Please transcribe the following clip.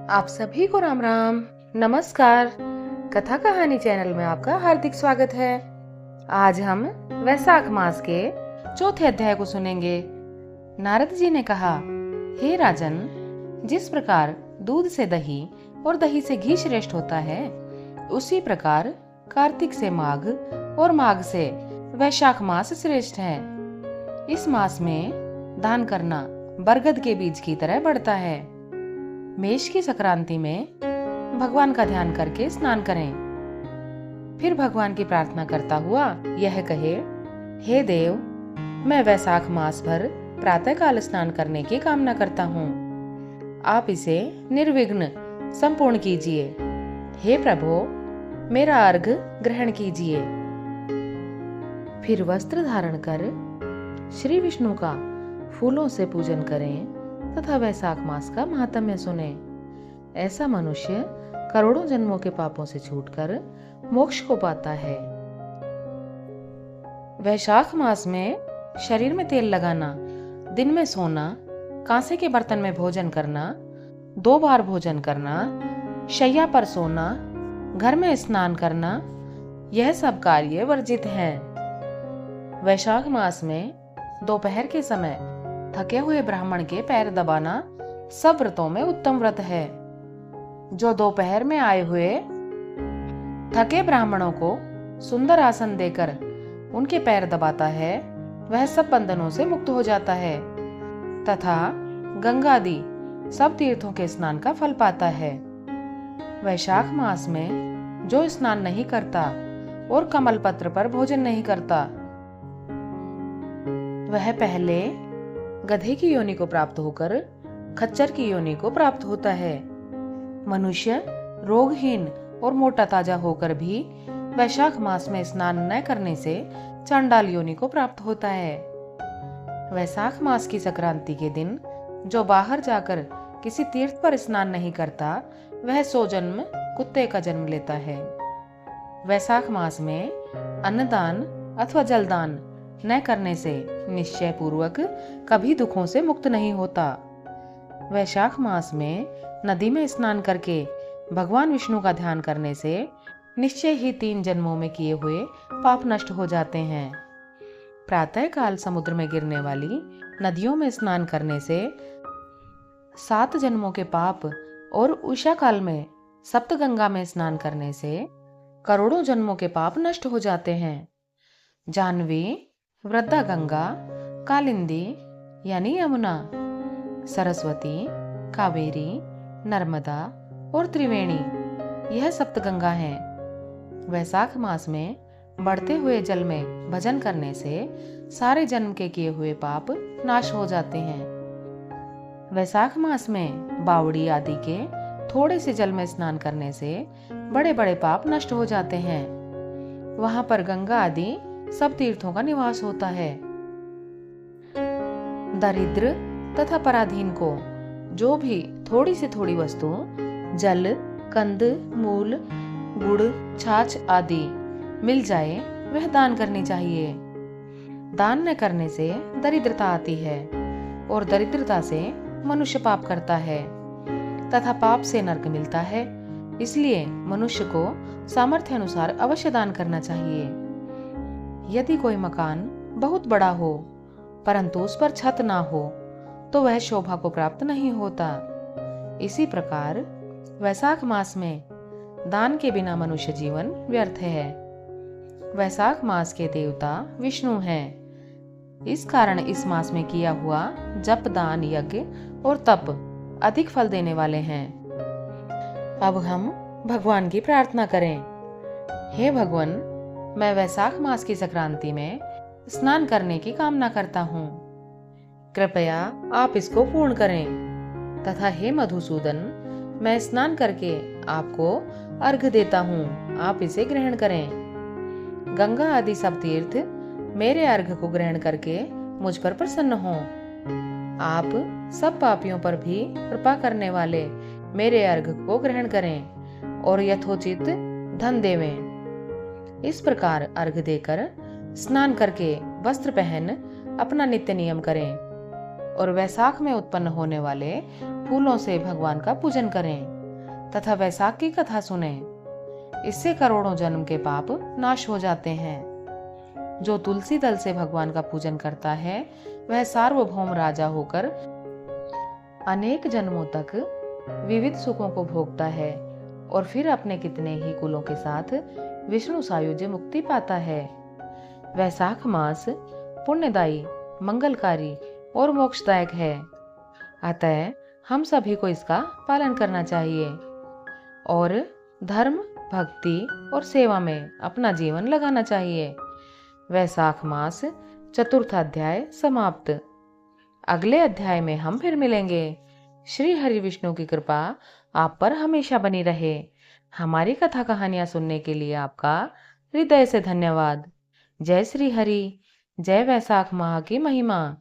आप सभी को राम राम, नमस्कार। कथा कहानी चैनल में आपका हार्दिक स्वागत है। आज हम वैशाख मास के चौथे अध्याय को सुनेंगे। नारद जी ने कहा, हे राजन, जिस प्रकार दूध से दही और दही से घी श्रेष्ठ होता है, उसी प्रकार कार्तिक से माघ और माघ से वैशाख मास श्रेष्ठ है। इस मास में दान करना बरगद के बीज की तरह बढ़ता है। मेष की संक्रांति में भगवान का ध्यान करके स्नान करें। फिर भगवान की प्रार्थना करता हुआ यह कहे, हे देव, मैं वैशाख मास भर प्रातःकाल स्नान करने की कामना करता हूँ। आप इसे निर्विघ्न संपूर्ण कीजिए। हे प्रभु, मेरा अर्घ ग्रहण कीजिए। फिर वस्त्र धारण कर श्री विष्णु का फूलों से पूजन करें तथा वैशाख मास का महात्म्य सुने। ऐसा मनुष्य करोड़ों जन्मों के पापों से छूटकर मोक्ष को पाता है। वैशाख मास में शरीर में तेल लगाना, दिन में सोना, कांसे के बर्तन में भोजन करना, 2 बार भोजन करना, शैया पर सोना, घर में स्नान करना, यह सब कार्य वर्जित हैं। वैशाख मास में दोपहर के समय थके हुए ब्राह्मण के पैर दबाना सब व्रतों में उत्तम व्रत है। जो दोपहर में आए हुए थके ब्राह्मणों को सुंदर आसन देकर उनके पैर दबाता है, वह सब बंधनों से मुक्त हो जाता है तथा गंगा आदि सब तीर्थों के स्नान का फल पाता है। वैशाख मास में जो स्नान नहीं करता और कमल पत्र पर भोजन नहीं करता, वह पहले गधे की योनि को प्राप्त होकर खच्चर की योनि को प्राप्त होता है। मनुष्य रोगहीन और मोटा ताजा होकर भी वैशाख मास में स्नान न करने से चांडाल योनि को प्राप्त होता है। वैशाख मास की संक्रांति के दिन जो बाहर जाकर किसी तीर्थ पर स्नान नहीं करता, वह 100 जन्म कुत्ते का जन्म लेता है। वैशाख मास में अन्नदान अथवा जलदान न करने से निश्चय पूर्वक कभी दुखों से मुक्त नहीं होता। वैशाख मास में नदी में स्नान करके भगवान विष्णु का ध्यान करने से निश्चय ही 3 जन्मों में किए हुए पाप नष्ट हो जाते हैं। प्रातः काल समुद्र में गिरने वाली नदियों में स्नान करने से 7 जन्मों के पाप और उषा काल में सप्तगंगा में स्नान करने से करोड़ों जन्मों के पाप नष्ट हो जाते हैं। जाह्नवी, वृद्धा गंगा, कालिंदी यानी यमुना, सरस्वती, कावेरी, नर्मदा और त्रिवेणी, यह सप्तगंगा हैं। वैशाख मास में बढ़ते हुए जल में भजन करने से सारे जन्म के किए हुए पाप नाश हो जाते हैं। वैशाख मास में बावड़ी आदि के थोड़े से जल में स्नान करने से बड़े बड़े पाप नष्ट हो जाते हैं। वहां पर गंगा आदि सब तीर्थों का निवास होता है। दरिद्र तथा पराधीन को जो भी थोड़ी से थोड़ी वस्तु, जल, कंद, मूल, गुड़, छाछ आदि मिल जाए, वह दान करनी चाहिए। दान न करने से दरिद्रता आती है और दरिद्रता से मनुष्य पाप करता है तथा पाप से नरक मिलता है। इसलिए मनुष्य को सामर्थ्य अनुसार अवश्य दान करना चाहिए। यदि कोई मकान बहुत बड़ा हो परंतु उस पर छत ना हो, तो वह शोभा को प्राप्त नहीं होता। इसी प्रकार वैशाख मास में दान के बिना मनुष्य जीवन व्यर्थ है। वैशाख मास के देवता विष्णु हैं। इस कारण इस मास में किया हुआ जप, दान, यज्ञ और तप अधिक फल देने वाले हैं। अब हम भगवान की प्रार्थना करें। हे भगवान, मैं वैशाख मास की संक्रांति में स्नान करने की कामना करता हूँ। कृपया आप इसको पूर्ण करें तथा हे मधुसूदन, मैं स्नान करके आपको अर्घ देता हूँ, आप इसे ग्रहण करें। गंगा आदि सब तीर्थ मेरे अर्घ को ग्रहण करके मुझ पर प्रसन्न हों। आप सब पापियों पर भी कृपा करने वाले मेरे अर्घ को ग्रहण करें और यथोचित धन देवें। इस प्रकार अर्घ देकर स्नान करके वस्त्र पहन अपना नित्य नियम करें और वैशाख में उत्पन्न होने वाले फूलों से भगवान का पूजन करें। तथा वैशाख की कथा सुने। इससे करोड़ों जन्म के पाप नाश हो जाते हैं। जो तुलसी दल से भगवान का पूजन करता है वह सार्वभौम राजा होकर अनेक जन्मों तक विविध सुखों को भोगता है और फिर अपने कितने ही कुलों के साथ विष्णु सायुज्य मुक्ति पाता है। वैशाख मास पुण्यदायी, मंगलकारी और मोक्षदायक है। अतः हम सभी को इसका पालन करना चाहिए और धर्म, भक्ति और सेवा में अपना जीवन लगाना चाहिए। वैशाख मास चतुर्थ अध्याय समाप्त। अगले अध्याय में हम फिर मिलेंगे। श्री हरि विष्णु की कृपा आप पर हमेशा बनी रहे। हमारी कथा कहानियां सुनने के लिए आपका हृदय से धन्यवाद। जय श्री हरि, जय वैशाख माह की महिमा।